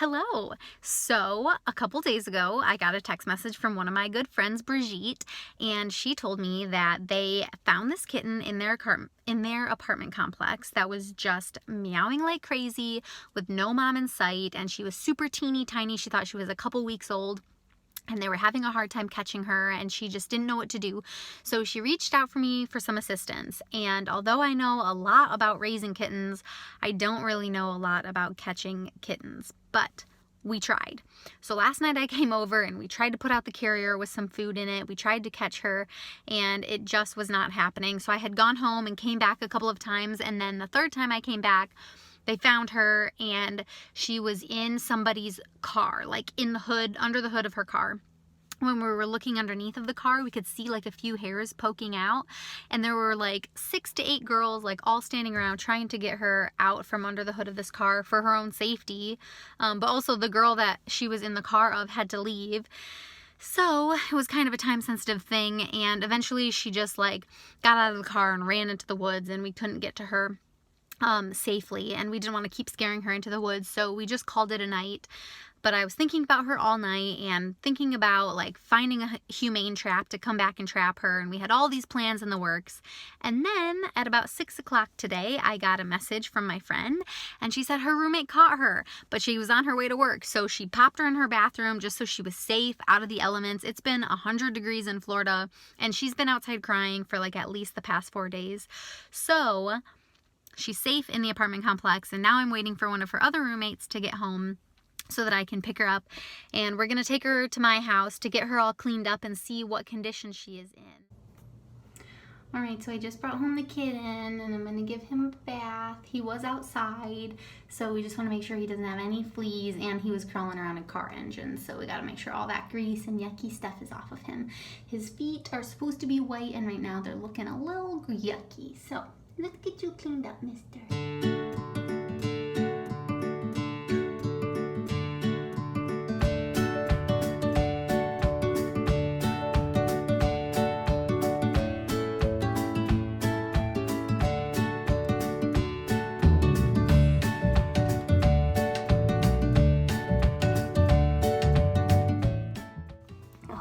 Hello. So, a couple days ago, I got a text message from one of my good friends, Brigitte, and she told me that they found this kitten in their apartment complex that was just meowing like crazy with no mom in sight, and she was super teeny tiny. She thought she was a couple weeks old. And they were having a hard time catching her, and she just didn't know what to do. So she reached out for me for some assistance. And although I know a lot about raising kittens, I don't really know a lot about catching kittens. But we tried. So last night I came over and we tried to put out the carrier with some food in it. We tried to catch her, and it just was not happening. So I had gone home and came back a couple of times, and then the third time I came back, they found her and she was in somebody's car, like in the hood, under the hood of her car. When we were looking underneath of the car, we could see like a few hairs poking out, and there were like 6 to 8 girls like all standing around trying to get her out from under the hood of this car for her own safety. But also the girl that she was in the car of had to leave. So it was kind of a time sensitive thing, and eventually she just like got out of the car and ran into the woods, and we couldn't get to her safely, and we didn't want to keep scaring her into the woods, so we just called it a night. But I was thinking about her all night and thinking about like finding a humane trap to come back and trap her, and we had all these plans in the works. And then at about 6 o'clock today, I got a message from my friend, and she said her roommate caught her, but she was on her way to work, so she popped her in her bathroom just so she was safe out of the elements. It's been 100 degrees in Florida, and she's been outside crying for like at least the past 4 days. So she's safe in the apartment complex, and now I'm waiting for one of her other roommates to get home so that I can pick her up, and we're gonna take her to my house to get her all cleaned up and see what condition she is in. Alright, so I just brought home the kitten, and I'm gonna give him a bath. He was outside, so we just want to make sure he doesn't have any fleas, and he was crawling around a car engine, so we gotta make sure all that grease and yucky stuff is off of him. His feet are supposed to be white, and right now they're looking a little yucky, so let's get you cleaned up, mister.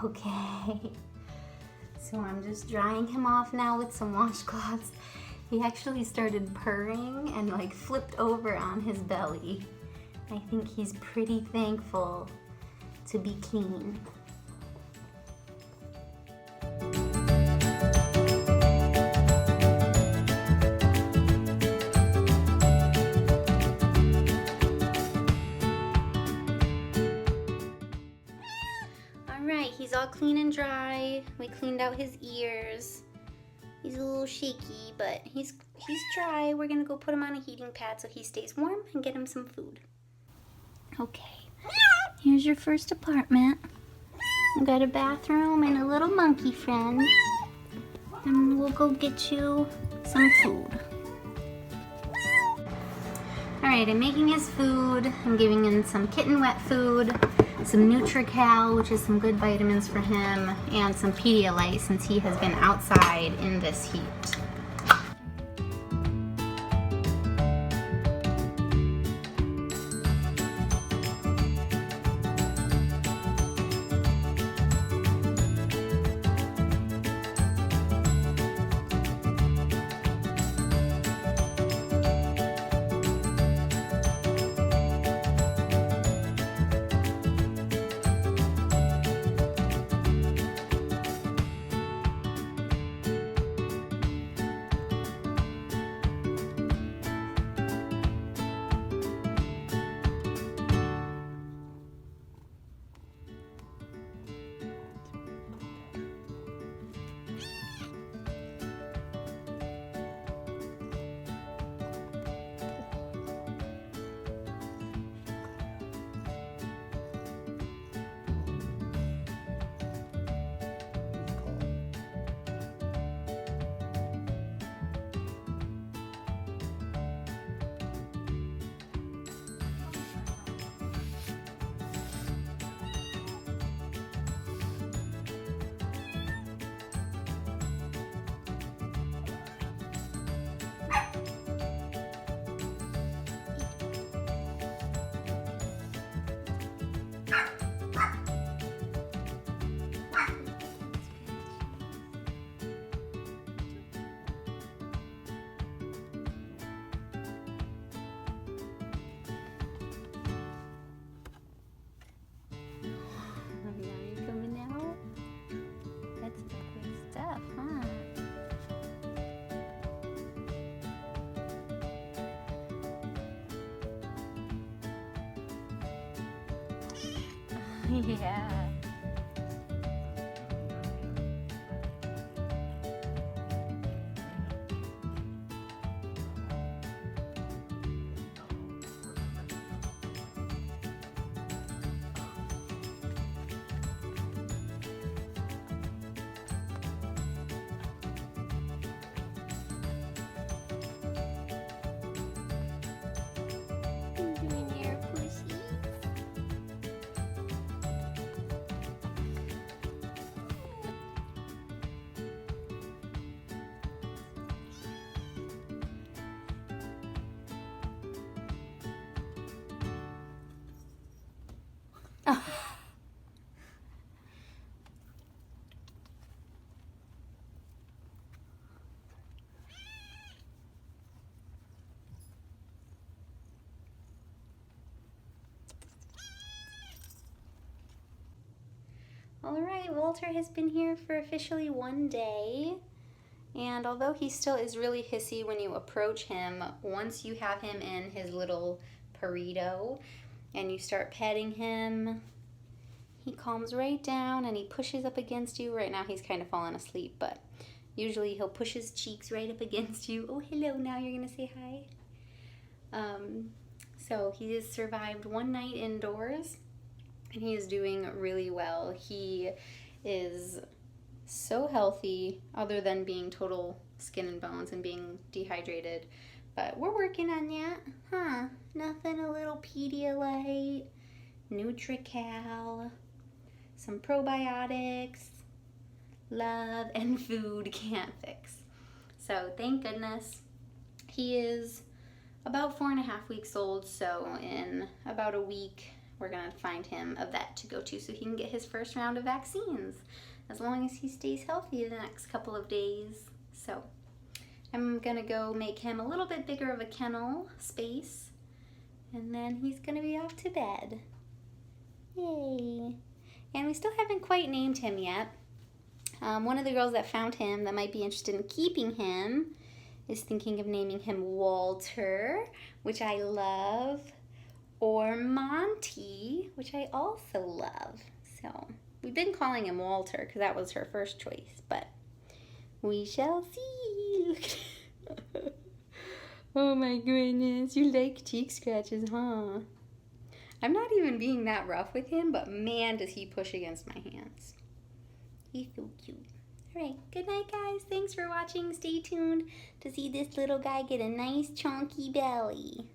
Okay, so I'm just drying him off now with some washcloths. He actually started purring and like flipped over on his belly. I think he's pretty thankful to be clean. Alright, he's all clean and dry. We cleaned out his ears. He's a little shaky, but he's dry. We're gonna go put him on a heating pad so he stays warm and get him some food. Okay, here's your first apartment. We got a bathroom and a little monkey friend. And we'll go get you some food. Alright, I'm making his food. I'm giving him some kitten wet food, some Nutrical, which is some good vitamins for him, and some Pedialyte since he has been outside in this heat. Yeah. Doing your pussy. All right, Walter has been here for officially 1 day. And although he still is really hissy when you approach him, once you have him in his little burrito and you start petting him, he calms right down and he pushes up against you. Right now he's kind of falling asleep, but usually he'll push his cheeks right up against you. Oh, hello, now you're gonna say hi. So he has survived 1 night indoors and he is doing really well. He is so healthy, other than being total skin and bones and being dehydrated. But we're working on that, huh? Nothing a little Pedialyte, Nutrical, some probiotics, love, and food can't fix. So thank goodness. He is about 4.5 weeks old, so in about a week we're gonna find him a vet to go to so he can get his first round of vaccines, as long as he stays healthy the next couple of days. So I'm gonna go make him a little bit bigger of a kennel space, and then he's gonna be off to bed. Yay. And we still haven't quite named him yet. One of the girls that found him that might be interested in keeping him is thinking of naming him Walter, which I love, or Monty, which I also love. So we've been calling him Walter because that was her first choice, but we shall see. Oh my goodness, you like cheek scratches, huh? I'm not even being that rough with him, but man, does he push against my hands. He's so cute. All right, good night, guys. Thanks for watching. Stay tuned to see this little guy get a nice chunky belly.